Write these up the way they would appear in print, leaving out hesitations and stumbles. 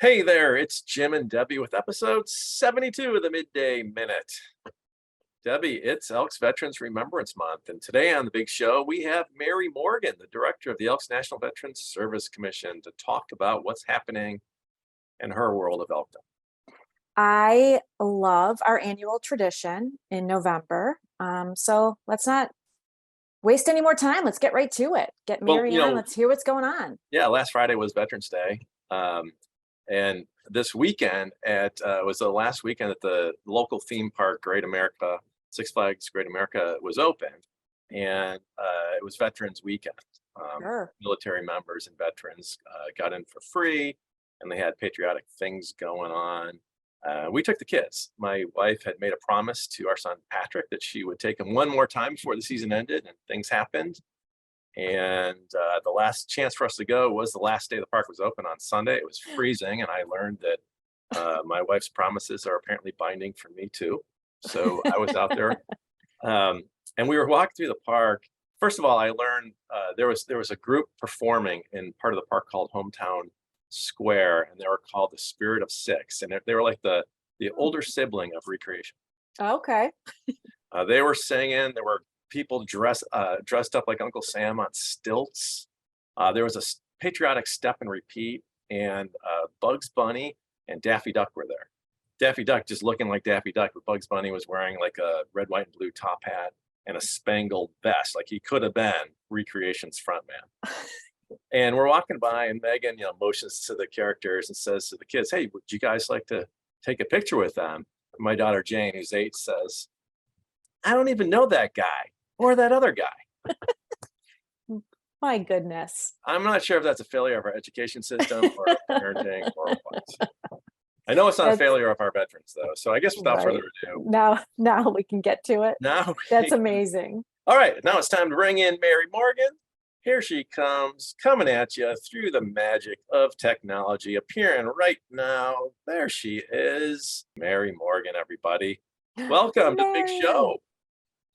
Hey there, it's Jim and Debbie with episode 72 of the Midday Minute. Debbie, it's Elks Veterans Remembrance Month, and today on the big show, we have Mary Morgan, the director of the Elks National Veterans Service Commission, to talk about what's happening in her world of elkdom. I love our annual tradition in November. So let's not waste any more time. Let's get right to it. Get Well, Mary on. Let's hear what's going on. yeah, last Friday was Veterans Day, and this weekend was the last weekend at the local theme park, Great America, Six Flags Great America was open, and it was Veterans Weekend. Sure. Military members and veterans got in for free, and they had patriotic things going on. We took the kids. My wife had made a promise to our son Patrick that she would take him one more time before the season ended, and things happened. And the last chance for us to go was the last day the park was open on Sunday. It was freezing, and I learned that my wife's promises are apparently binding for me too. So I was out there, and we were walking through the park. First of all, I learned there was a group performing in part of the park called Hometown Square, and they were called the Spirit of Six, and they were like the older sibling of Recreation. Okay. They were singing. There were people dressed up like Uncle Sam on stilts. There was a patriotic step and repeat, and Bugs Bunny and Daffy Duck were there. Daffy Duck just looking like Daffy Duck, but Bugs Bunny was wearing like a red, white, and blue top hat and a spangled vest, like he could have been Recreation's frontman. And we're walking by, and Megan, motions to the characters and says to the kids, "Hey, would you guys like to take a picture with them?" My daughter Jane, who's 8, says, "I don't even know that guy or that other guy." My goodness. I'm not sure if that's a failure of our education system or parenting or what. I know it's not a failure of our veterans, though. So I guess without further ado, Now we can get to it. now That's amazing. all right, now it's time to bring in Mary Morgan. Here she comes, coming at you through the magic of technology, appearing right now. There she is, Mary Morgan, everybody. Welcome to Big Mary. Show.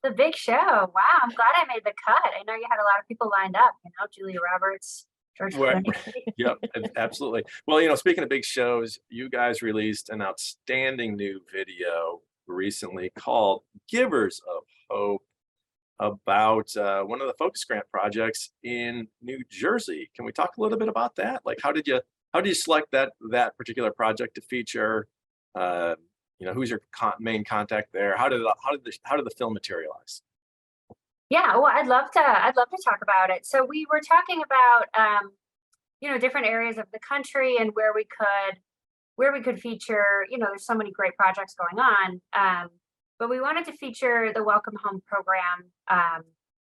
The big show. Wow, I'm glad I made the cut. I know you had a lot of people lined up, Julia Roberts, George Right. Clooney. Yep, absolutely. Well, speaking of big shows, you guys released an outstanding new video recently called Givers of Hope about one of the focus grant projects in New Jersey. Can we talk a little bit about that? Like, how did you select that particular project to feature? Who's your main contact there? How did the film materialize? Yeah, well, I'd love to talk about it. So we were talking about different areas of the country and where we could feature. There's so many great projects going on. But we wanted to feature the Welcome Home program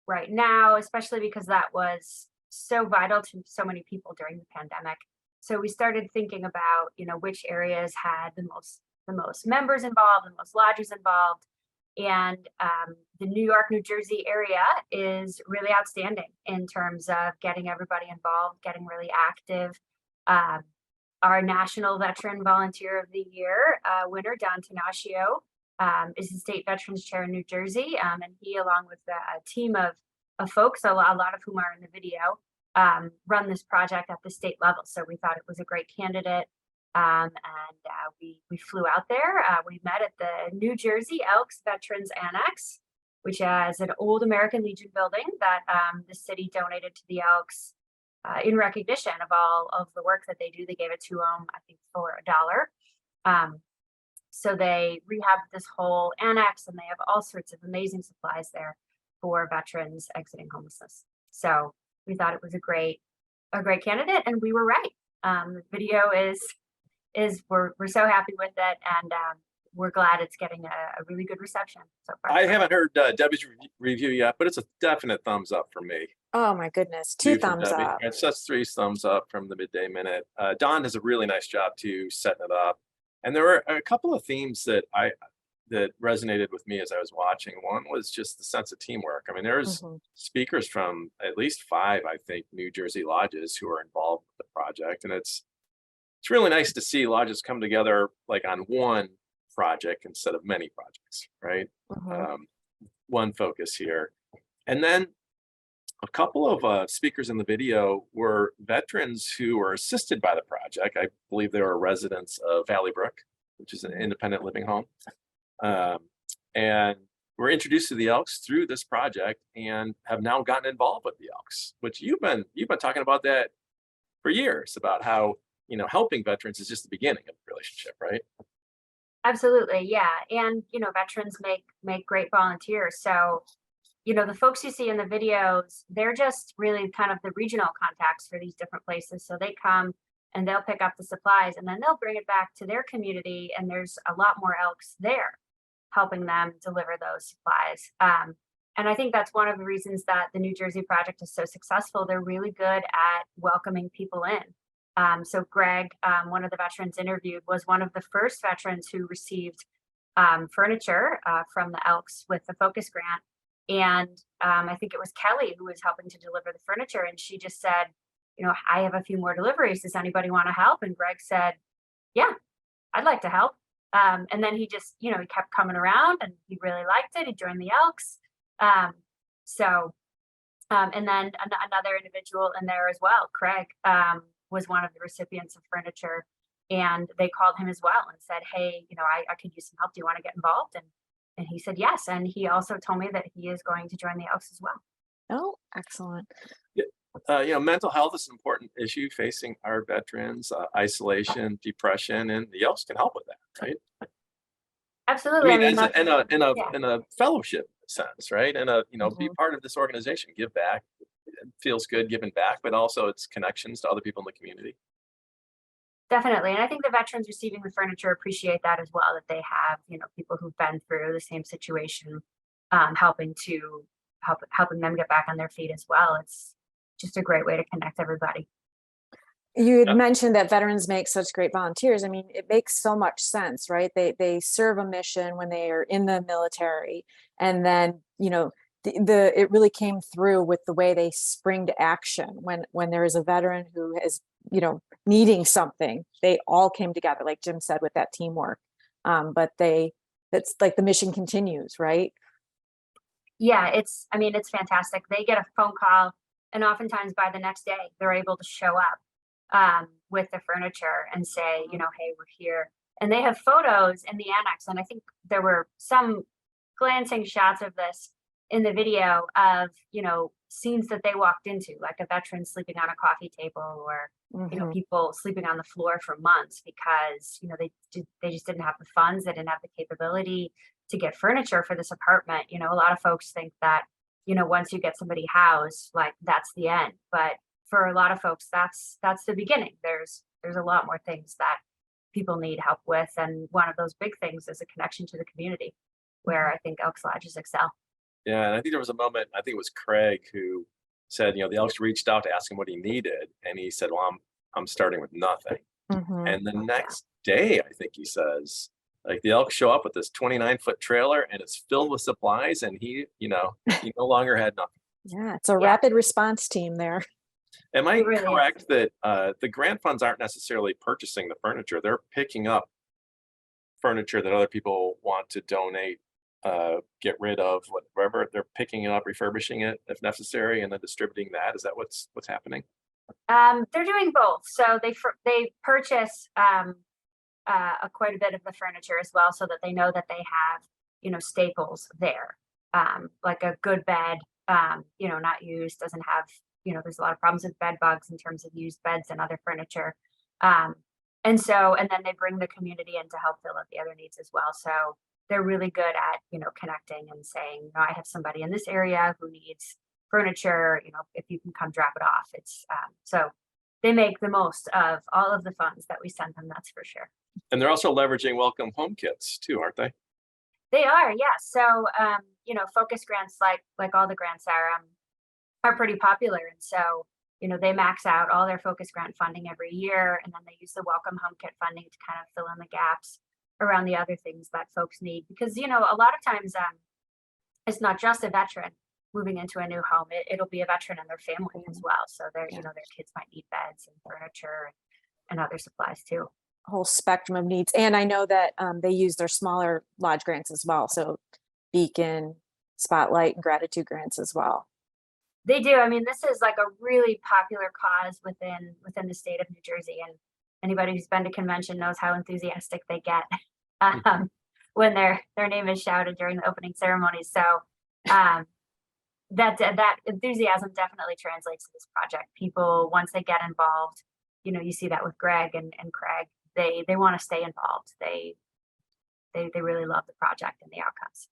right now, especially because that was so vital to so many people during the pandemic. So we started thinking about, which areas had the most members involved, the most lodges involved. And the New York, New Jersey area is really outstanding in terms of getting everybody involved, getting really active. Our National Veteran Volunteer of the Year winner, Don Tenaccio, is the state veterans chair in New Jersey, and he, along with a team of folks, a lot of whom are in the video, run this project at the state level. So we thought it was a great candidate, and we flew out there. We met at the New Jersey Elks Veterans Annex, which is an old American Legion building that the city donated to the Elks in recognition of all of the work that they do. They gave it to them, I think, for $1. So they rehabbed this whole annex, and they have all sorts of amazing supplies there for veterans exiting homelessness. So we thought it was a great candidate, and we were right. The video is we're so happy with it, and we're glad it's getting a really good reception so far. I haven't heard Debbie's review yet, but it's a definite thumbs up for me. Oh my goodness. Two thumbs up. It's just 3 thumbs up from the Midday Minute. Don does a really nice job too, setting it up. And there were a couple of themes that resonated with me as I was watching. One was just the sense of teamwork. I mean, there's speakers from at least 5, I think, New Jersey lodges who are involved with the project. And it's really nice to see lodges come together like on one project instead of many projects, right? One focus here. And then A couple of speakers in the video were veterans who were assisted by the project. I believe they were residents of Valley Brook, which is an independent living home. Um, and were introduced to the Elks through this project and have now gotten involved with the Elks, which you've been talking about that for years, about how, helping veterans is just the beginning of the relationship, right? Absolutely, yeah. And veterans make great volunteers. So, the folks you see in the videos, they're just really kind of the regional contacts for these different places. So they come and they'll pick up the supplies and then they'll bring it back to their community. And there's a lot more Elks there helping them deliver those supplies. And I think that's one of the reasons that the New Jersey project is so successful. They're really good at welcoming people in. So Greg, one of the veterans interviewed, was one of the first veterans who received furniture from the Elks with the Focus Grant. And I think it was Kelly who was helping to deliver the furniture. And she just said, I have a few more deliveries. Does anybody want to help? And Greg said, yeah, I'd like to help. And then he just, he kept coming around and he really liked it. He joined the Elks. And then another individual in there as well, Craig, was one of the recipients of furniture. And they called him as well and said, hey, I could use some help. Do you want to get involved? And he said yes. And he also told me that he is going to join the Elks as well. Oh, excellent. Mental health is an important issue facing our veterans, isolation, depression, and the Elks can help with that, right? Absolutely. I mean, Yeah. in a fellowship sense, right? And be Mhm. part of this organization, give back. It feels good giving back, but also it's connections to other people in the community. Definitely. And I think the veterans receiving the furniture appreciate that as well, that they have, people who've been through the same situation, helping them get back on their feet as well. It's just a great way to connect everybody. You had Yeah. mentioned that veterans make such great volunteers. I mean, it makes so much sense, right? They serve a mission when they are in the military, and then it really came through with the way they spring to action when there is a veteran who is needing something. They all came together, like Jim said, with that teamwork. But that's like the mission continues, right? Yeah, it's fantastic. They get a phone call, and oftentimes by the next day, they're able to show up with the furniture and say, hey, we're here. And they have photos in the annex. And I think there were some glancing shots of this in the video of, scenes that they walked into, like a veteran sleeping on a coffee table, or, Mhm. people sleeping on the floor for months because, they just didn't have the funds, they didn't have the capability to get furniture for this apartment. A lot of folks think that, once you get somebody housed, like that's the end. But for a lot of folks, that's the beginning. There's a lot more things that people need help with. And one of those big things is a connection to the community, where I think Elks Lodges excel. Yeah, and I think there was a moment, I think it was Craig, who said, the Elks reached out to ask him what he needed, and he said, "Well, I'm starting with nothing." Mhm. And the next day, I think he says, like, the Elks show up with this 29-foot trailer, and it's filled with supplies, and he no longer had nothing. Yeah, it's a Yeah, rapid response team there. Am it I really is. correct that the grant funds aren't necessarily purchasing the furniture? They're picking up furniture that other people want to donate, get rid of, whatever. They're picking it up, refurbishing it if necessary, and then distributing that. Is that what's happening? They're doing both. So they purchase quite a bit of the furniture as well, so that they know that they have staples there, like a good bed, not used, doesn't have there's a lot of problems with bed bugs in terms of used beds and other furniture. Um, and then they bring the community in to help fill up the other needs as well. So they're really good at connecting and saying, I have somebody in this area who needs furniture. If you can come drop it off. It's so they make the most of all of the funds that we send them. That's for sure. And they're also leveraging welcome home kits too, aren't they? They are, yeah. So, focus grants, like all the grants are pretty popular, and so they max out all their focus grant funding every year, and then they use the welcome home kit funding to kind of fill in the gaps around the other things that folks need. Because a lot of times, it's not just a veteran moving into a new home; it'll be a veteran and their family as well. So Yeah. their kids might need beds and furniture and other supplies too. Whole spectrum of needs. And I know that they use their smaller lodge grants as well. So Beacon, Spotlight, and Gratitude grants as well. They do. I mean, this is like a really popular cause within the state of New Jersey, and anybody who's been to convention knows how enthusiastic they get um, when their name is shouted during the opening ceremonies. So um, that enthusiasm definitely translates to this project. People, once they get involved, you see that with Greg and Craig. They want to stay involved. They really love the project and the outcomes.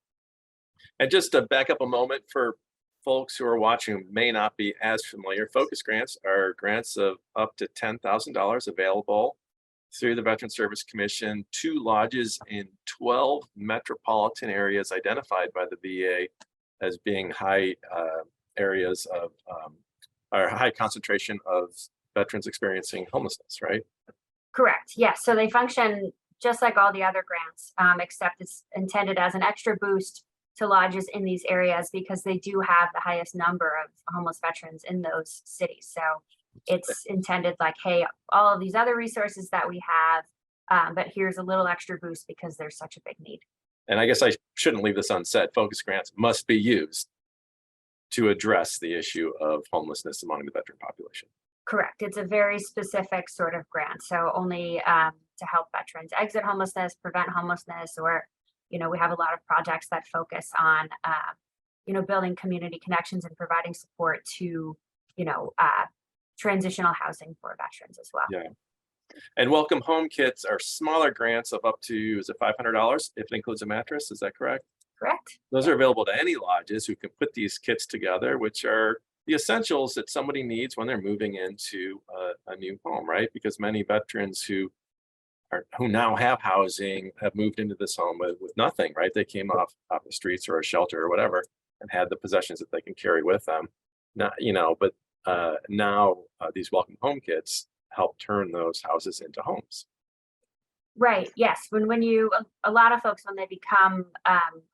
And just to back up a moment for folks who are watching who may not be as familiar, focus grants are grants of up to $10,000 available through the Veteran Service Commission to lodges in 12 metropolitan areas identified by the VA as being high areas of or high concentration of veterans experiencing homelessness, right? Correct. Yes. So they function just like all the other grants, except it's intended as an extra boost to lodges in these areas because they do have the highest number of homeless veterans in those cities. So it's intended like, hey, all of these other resources that we have, but here's a little extra boost because there's such a big need. And I guess I shouldn't leave this unsaid. Focus grants must be used to address the issue of homelessness among the veteran population. Correct. It's a very specific sort of grant. So only to help veterans exit homelessness, prevent homelessness, or we have a lot of projects that focus on, building community connections and providing support to, transitional housing for veterans as well. Yeah. And welcome home kits are smaller grants of up to, is it $500 if it includes a mattress? Is that correct? Correct. Those are available to any lodges who can put these kits together, which are the essentials that somebody needs when they're moving into a new home, right? Because many veterans who now have housing have moved into this home with nothing, right? They came off the streets or a shelter or whatever and had the possessions that they can carry with them. Now, but now these welcome home kits help turn those houses into homes. Right. Yes. When a lot of folks, when they become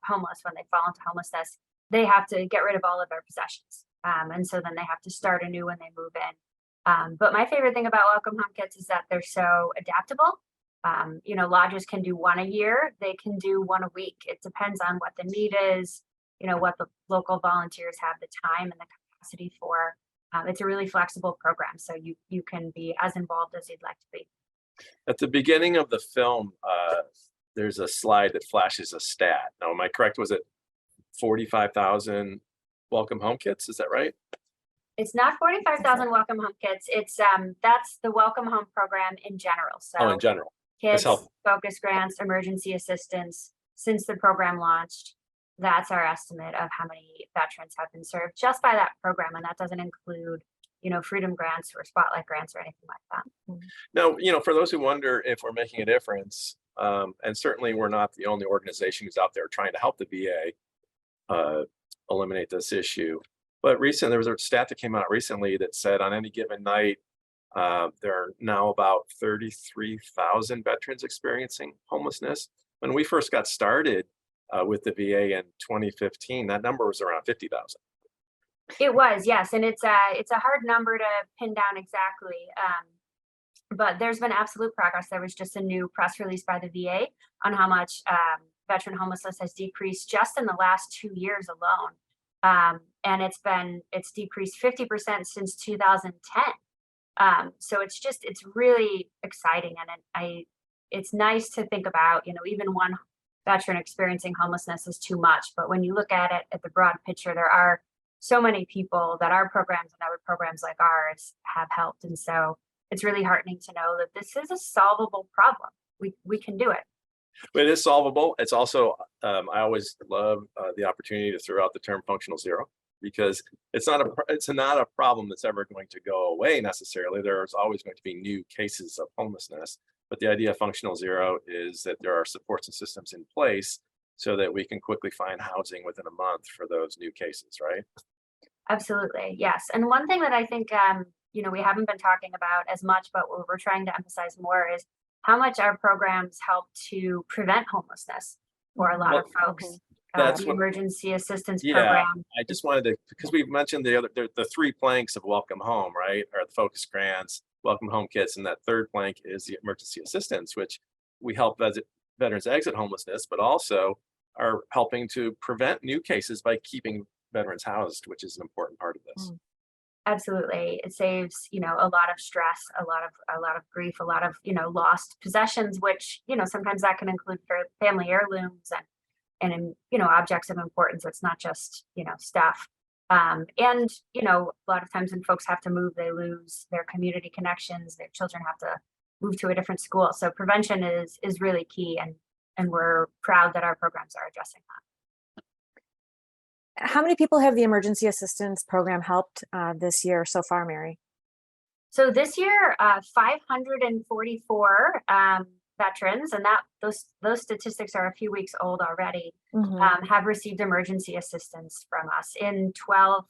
homeless, when they fall into homelessness, they have to get rid of all of their possessions. And so then they have to start anew when they move in. But my favorite thing about welcome home kits is that they're so adaptable. Lodges can do one a year. They can do one a week. It depends on what the need is, what the local volunteers have the time and the capacity for. It's a really flexible program. So you can be as involved as you'd like to be. At the beginning of the film, there's a slide that flashes a stat. Now, am I correct? Was it 45,000 welcome home kits? Is that right? It's not 45,000 welcome home kits. It's that's the welcome home program in general. So in general. kids, focus grants, emergency assistance. Since the program launched, that's our estimate of how many veterans have been served just by that program, and that doesn't include freedom grants or spotlight grants or anything like that. Now, for those who wonder if we're making a difference, and certainly we're not the only organization who's out there trying to help the VA eliminate this issue. But there was a stat that came out recently that said on any given night, there are now about 33,000 veterans experiencing homelessness. When we first got started with the VA in 2015, that number was around 50,000. It was, yes, and it's a hard number to pin down exactly, but there's been absolute progress. There was just a new press release by the VA on how much veteran homelessness has decreased just in the last 2 years alone, and it's decreased 50% since 2010. So it's really exciting, and it's nice to think about. Even one veteran experiencing homelessness is too much, but when you look at it at the broad picture, there are so many people that our programs and other programs like ours have helped. And so it's really heartening to know that this is a solvable problem. We can do it. It is solvable. It's also, I always love the opportunity to throw out the term functional zero, because it's not a problem that's ever going to go away necessarily. There's always going to be new cases of homelessness. But the idea of functional zero is that there are supports and systems in place so that we can quickly find housing within a month for those new cases, right? Absolutely, yes. And one thing that I think we haven't been talking about as much, but what we're trying to emphasize more is how much our programs help to prevent homelessness for a lot of folks. That's the emergency assistance Yeah, program. I just wanted to, because we've mentioned the three planks of welcome home, right? Or the focus grants, welcome home kits, and that third plank is the emergency assistance, which we help veterans exit homelessness, but also are helping to prevent new cases by keeping veterans housed, which is an important part of this. Mm. Absolutely. It saves, a lot of stress, a lot of grief, a lot of, lost possessions, which, sometimes that can include family heirlooms and objects of importance. It's not just, stuff. And, a lot of times when folks have to move, they lose their community connections. Their children have to move to a different school. So prevention is really key, and we're proud that our programs are addressing that. How many people have the emergency assistance program helped this year so far, Mary? So this year, 544 veterans, and those statistics are a few weeks old already, have received emergency assistance from us in 12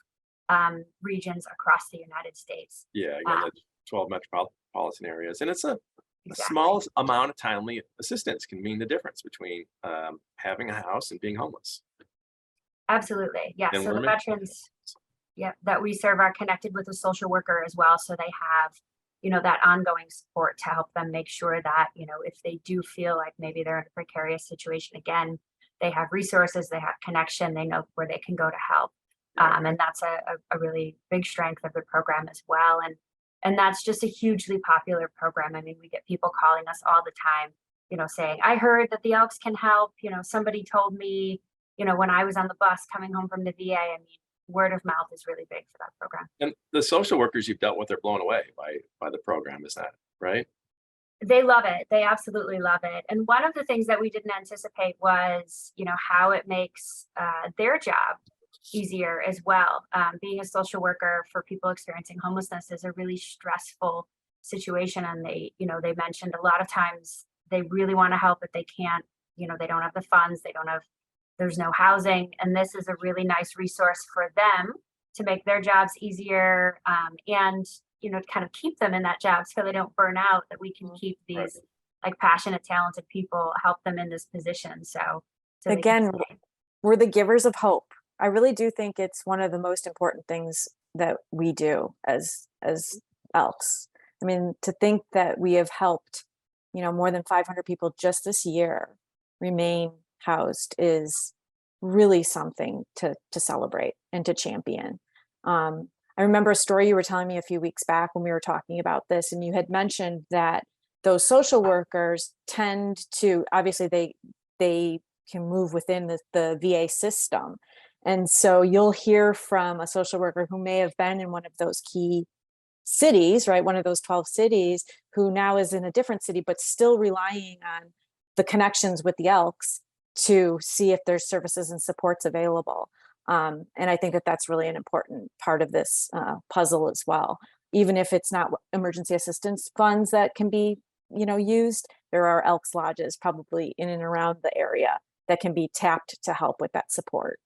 regions across the United States. Yeah, again, the 12 metropolitan areas, and it's a Exactly. small amount of timely assistance can mean the difference between having a house and being homeless. Absolutely. Yeah. And So the we're making veterans, that we serve are connected with a social worker as well. So they have, that ongoing support to help them make sure that, if they do feel like maybe they're in a precarious situation again, they have resources, they have connection, they know where they can go to help. And that's a really big strength of the program as well. And that's just a hugely popular program. I mean, we get people calling us all the time, saying, I heard that the Elks can help. Somebody told me, when I was on the bus coming home from the VA. I mean, word of mouth is really big for that program. And the social workers you've dealt with are blown away by the program, is that right? They love it. They absolutely love it. And one of the things that we didn't anticipate was, how it makes their job easier as well. Being a social worker for people experiencing homelessness is a really stressful situation. And they mentioned a lot of times they really want to help, but they can't, they don't have the funds, there's no housing. And this is a really nice resource for them to make their jobs easier, and, kind of keep them in that job so they don't burn out, that we can keep these Right. like passionate, talented people, help them in this position. So they can Again, stay. we're the givers of hope. I really do think it's one of the most important things that we do as Elks. I mean, to think that we have helped, more than 500 people just this year remain housed is really something to celebrate and to champion. I remember a story you were telling me a few weeks back when we were talking about this, and you had mentioned that those social workers tend to, obviously they can move within the VA system. And so you'll hear from a social worker who may have been in one of those key cities, right? One of those 12 cities, who now is in a different city, but still relying on the connections with the Elks to see if there's services and supports available. And I think that that's really an important part of this puzzle as well. Even if it's not emergency assistance funds that can be, used, there are Elks lodges probably in and around the area that can be tapped to help with that support.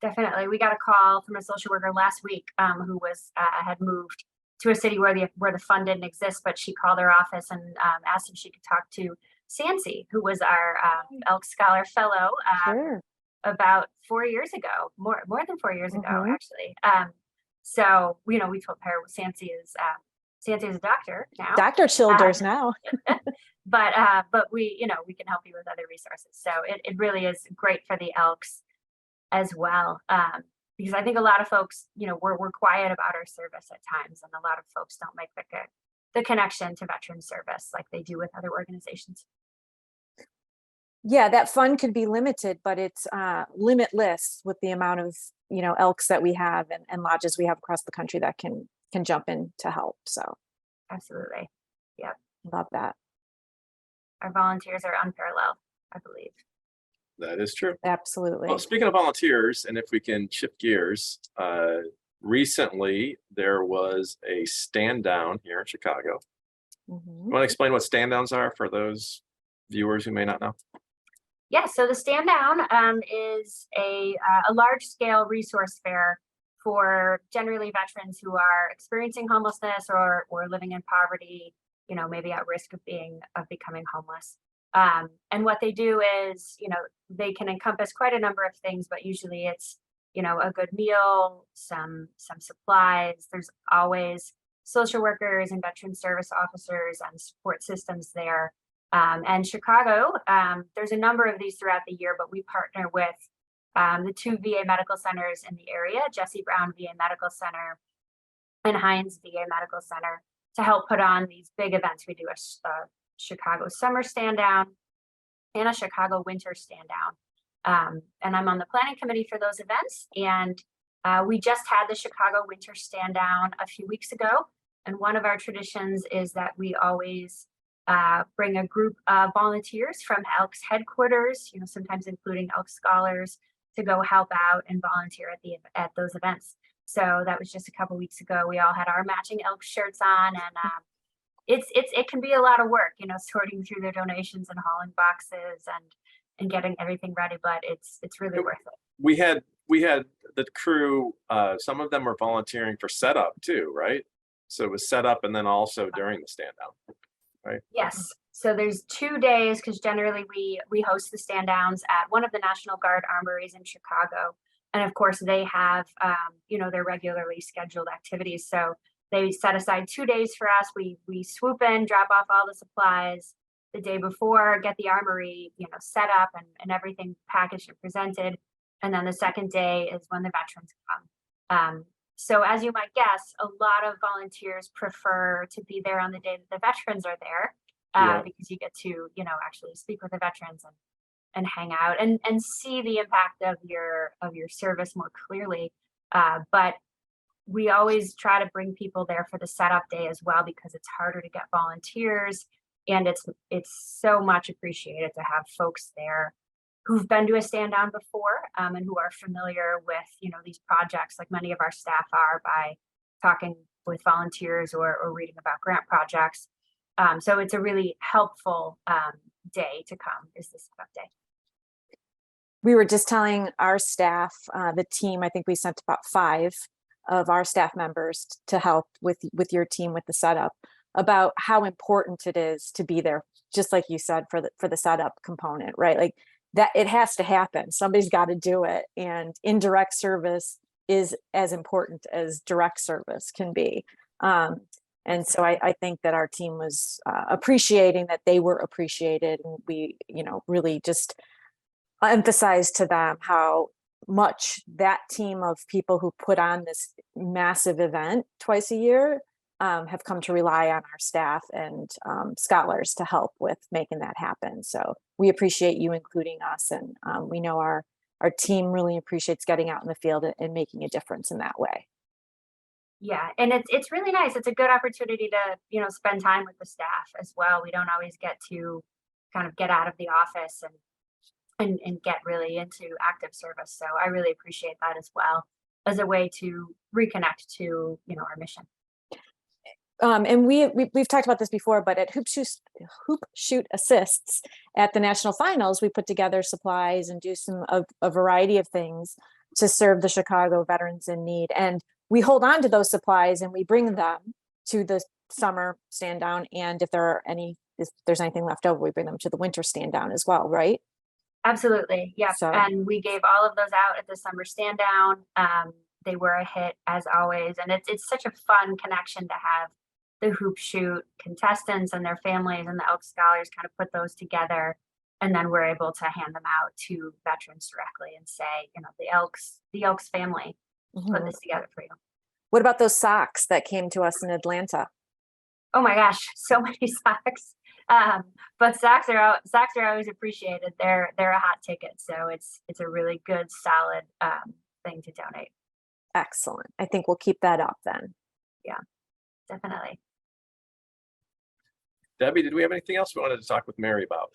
Definitely. We got a call from a social worker last week, who was had moved to a city where the fund didn't exist, but she called our office and asked if she could talk to Sancy, who was our Elk Scholar Fellow Sure. about 4 years ago, more than 4 years ago, Mhm. actually. So we told her Sancy is a doctor now. Dr. Childers now. but we can help you with other resources. So it really is great for the Elks as well. Because I think a lot of folks, we're quiet about our service at times, and a lot of folks don't make the connection to veteran service like they do with other organizations. Yeah, that fund could be limited, but it's limitless with the amount of Elks that we have and lodges we have across the country that can jump in to help. So Absolutely. Yep. love that. Our volunteers are unparalleled, I believe. That is true. Absolutely. Well, speaking of volunteers, and if we can shift gears, recently there was a stand down here in Chicago. Mhm. You want to explain what stand downs are for those viewers who may not know? Yeah, so the Stand Down is a large scale resource fair for generally veterans who are experiencing homelessness or living in poverty, maybe at risk of becoming homeless. And what they do is, they can encompass quite a number of things, but usually it's, a good meal, some supplies. There's always social workers and veteran service officers and support systems there. And Chicago, there's a number of these throughout the year, but we partner with the 2 VA medical centers in the area, Jesse Brown VA Medical Center and Hines VA Medical Center, to help put on these big events. We do a Chicago summer stand down and a Chicago winter stand down. And I'm on the planning committee for those events. And we just had the Chicago winter stand down a few weeks ago. And one of our traditions is that we always bring a group of volunteers from Elks headquarters, sometimes including Elks scholars, to go help out and volunteer at those events. So that was just a couple weeks ago. We all had our matching Elks shirts on, and it can be a lot of work, sorting through their donations and hauling boxes and getting everything ready, but it's really worth it. We had the crew, some of them were volunteering for setup too, right? So it was set up and then also during the stand down, right? Yes. So there's 2 days, because generally we host the stand downs at one of the National Guard armories in Chicago. And of course they have, their regularly scheduled activities. So they set aside 2 days for us. We swoop in, drop off all the supplies the day before, get the armory, set up and everything packaged and presented. And then the second day is when the veterans come. So as you might guess, a lot of volunteers prefer to be there on the day that the veterans are there, because you get to, actually speak with the veterans and hang out and see the impact of your service more clearly. But we always try to bring people there for the setup day as well, because it's harder to get volunteers, and it's so much appreciated to have folks there who've been to a stand down before, and who are familiar with, these projects, like many of our staff are, by talking with volunteers or reading about grant projects. So it's a really helpful day to come, is the setup day. We were just telling our staff, the team, I think we sent about 5 of our staff members to help with your team with the setup, about how important it is to be there, just like you said, for the setup component, right? Like that, it has to happen. Somebody's got to do it, and indirect service is as important as direct service can be. And so I think that our team was appreciating that they were appreciated, and we, really just emphasized to them how much that team of people who put on this massive event twice a year have come to rely on our staff and scholars to help with making that happen. So we appreciate you including us, and we know our team really appreciates getting out in the field and making a difference in that way. Yeah, and it's really nice. It's a good opportunity to, spend time with the staff as well. We don't always get to kind of get out of the office and get really into active service. So I really appreciate that as well, as a way to reconnect to, our mission. And we've talked about this before, but at Hoop Shoot Assists at the national finals, we put together supplies and do a variety of things to serve the Chicago veterans in need. And we hold on to those supplies and we bring them to the summer stand down. And if there's anything left over, we bring them to the winter stand down as well, right? Absolutely. Yeah. So, and we gave all of those out at the summer stand down. They were a hit as always. And it's such a fun connection to have the Hoop Shoot contestants and their families and the Elks scholars kind of put those together. And then we're able to hand them out to veterans directly and say, the Elks family put this together for you. What about those socks that came to us in Atlanta? Oh my gosh, so many socks. But socks are always appreciated. They're a hot ticket. So it's a really good, solid thing to donate. Excellent. I think we'll keep that up then. Yeah, definitely. Debbie, did we have anything else we wanted to talk with Mary about?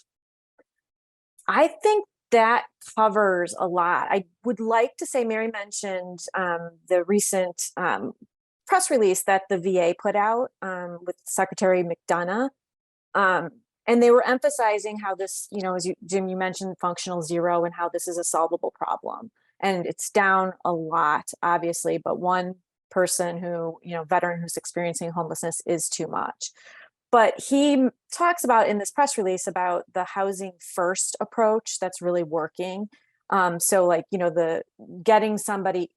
I think that covers a lot. I would like to say Mary mentioned the recent press release that the VA put out with Secretary McDonough. And they were emphasizing how this, as Jim, you mentioned functional zero and how this is a solvable problem. And it's down a lot, obviously, but one person who, veteran who's experiencing homelessness is too much. But he talks about in this press release about the housing first approach that's really working. So like, the getting somebody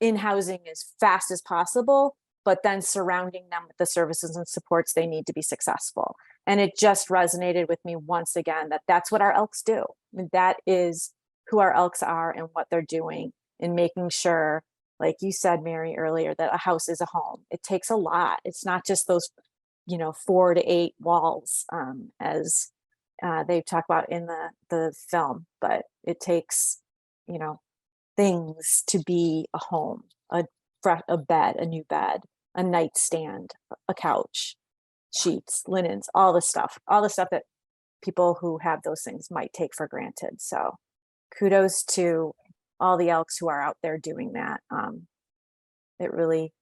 in housing as fast as possible, but then surrounding them with the services and supports they need to be successful. And it just resonated with me once again that that's what our Elks do. I mean, that is who our Elks are and what they're doing, and making sure, like you said, Mary, earlier, that a house is a home. It takes a lot. It's not just those, 4 to 8 walls, as they talk about in the film, but it takes, things to be a home, a bed, a new bed, a nightstand, a couch, sheets, linens, all the stuff that people who have those things might take for granted. So kudos to all the Elks who are out there doing that. It really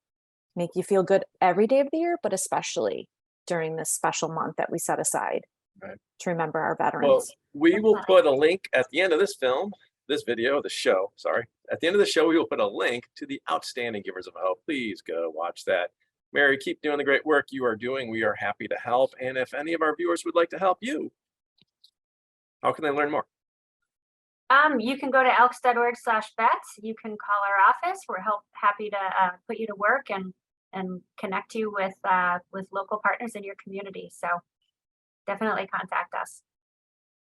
make you feel good every day of the year, but especially during this special month that we set aside to remember our veterans. Well, we will put a link at the end of this video, the show, sorry. At the end of the show, we will put a link to the Outstanding Givers of Hope. Please go watch that. Mary, keep doing the great work you are doing. We are happy to help. And if any of our viewers would like to help you, how can they learn more? You can go to elks.org/vets. You can call our office. We're happy to put you to work and connect you with local partners in your community. So definitely contact us.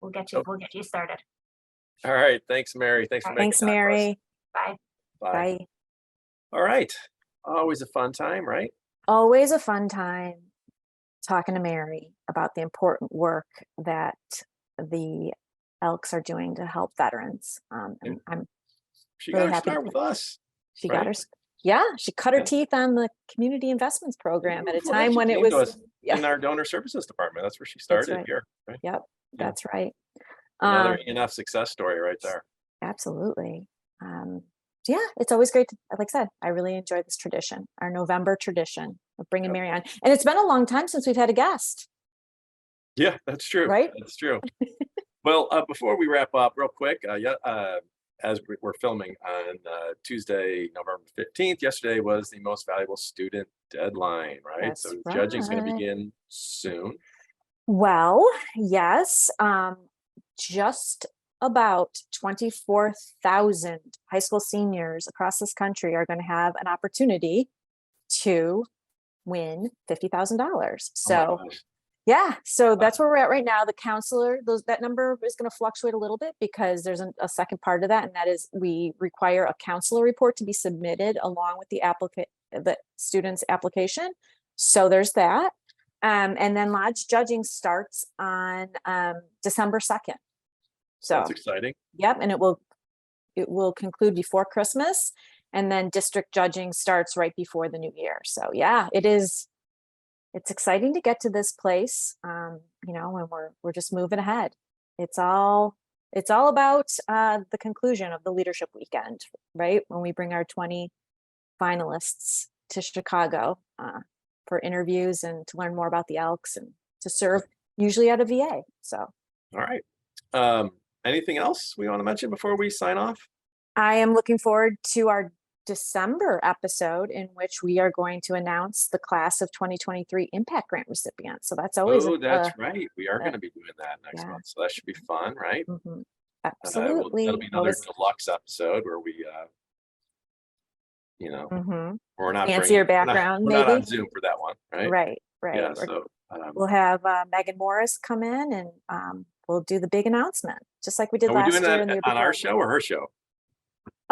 We'll get you started. All right. Thanks, Mary. Thanks for making Thanks, time for us. Mary. Bye. Bye. All right. Always a fun time, right? Always a fun time talking to Mary about the important work that the Elks are doing to help veterans. And I'm She really got her happy start with us. she right? got her. Yeah, she cut her Yeah. teeth on the community investments program at a Before that, time she when it came to was us in our donor services department. That's where she That's started right. here. Right? Yep, Yeah. that's right. Another enough success story right there. Absolutely. Yeah, it's always great to, like I said, I really enjoy this tradition, our November tradition of bringing Mary on. And it's been a long time since we've had a guest. Yeah, that's true. Right? That's true. Well, before we wrap up real quick, as we're filming on Tuesday, November 15th, yesterday was the most valuable student deadline, right? That's So judging is going to right. begin soon. Well, yes, just about 24,000 high school seniors across this country are going to have an opportunity to win $50,000. So yeah, so that's where we're at right now. The counselor, that number is going to fluctuate a little bit because there's a second part of that, and that is we require a counselor report to be submitted along with the student's application. So there's that. And then lodge judging starts on December 2nd. So that's exciting. Yep, and it will conclude before Christmas, and then district judging starts right before the new year. So yeah, it's exciting to get to this place, and we're just moving ahead. It's all about the conclusion of the leadership weekend, right? When we bring our 20 finalists to Chicago for interviews and to learn more about the Elks and to serve usually at a VA. So all right. Anything else we want to mention before we sign off? I am looking forward to our December episode, in which we are going to announce the class of 2023 impact grant recipients. So that's always that's right. We are going to be doing that next month. So that should be fun, right? Mm-hmm. Absolutely. That'll be another deluxe episode where we we're not fancier background, we're maybe not on Zoom for that one, right? Right. Yeah, so we'll have Megan Morris come in, and we'll do the big announcement, just like we did are we last doing year. that on our show or her show?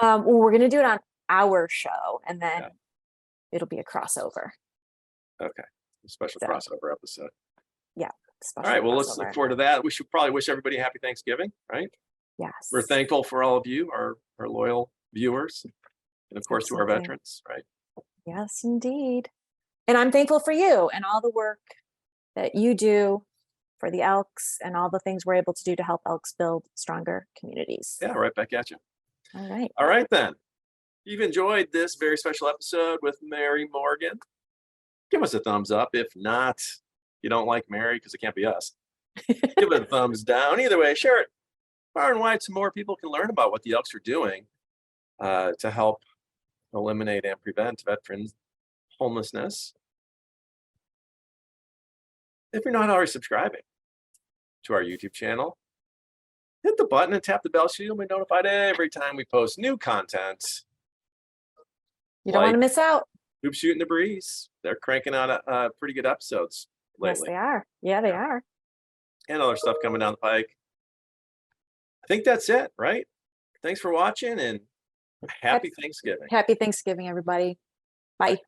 Well, we're going to do it on our show, and then it'll be a crossover. Okay, a special crossover episode. Yeah. All right. Well, let's look forward to that. We should probably wish everybody a happy Thanksgiving, right? Yes. We're thankful for all of you, our loyal viewers, and of course to our veterans, right? Yes, indeed. And I'm thankful for you and all the work that you do for the Elks and all the things we're able to do to help Elks build stronger communities. Yeah, right back at you. All right. All right, then. If you've enjoyed this very special episode with Mary Morgan, give us a thumbs up. If not, you don't like Mary, because it can't be us. Give it a thumbs down. Either way, share it far and wide so more people can learn about what the Elks are doing to help eliminate and prevent veterans homelessness. If you're not already subscribing to our YouTube channel, hit the button and tap the bell so you'll be notified every time we post new content. You don't want to miss out. Hoop Shooting the Breeze. They're cranking out pretty good episodes lately. Yes, they are. Yeah, they are. And other stuff coming down the pike. I think that's it, right? Thanks for watching and happy Thanksgiving. Happy Thanksgiving, everybody. Bye.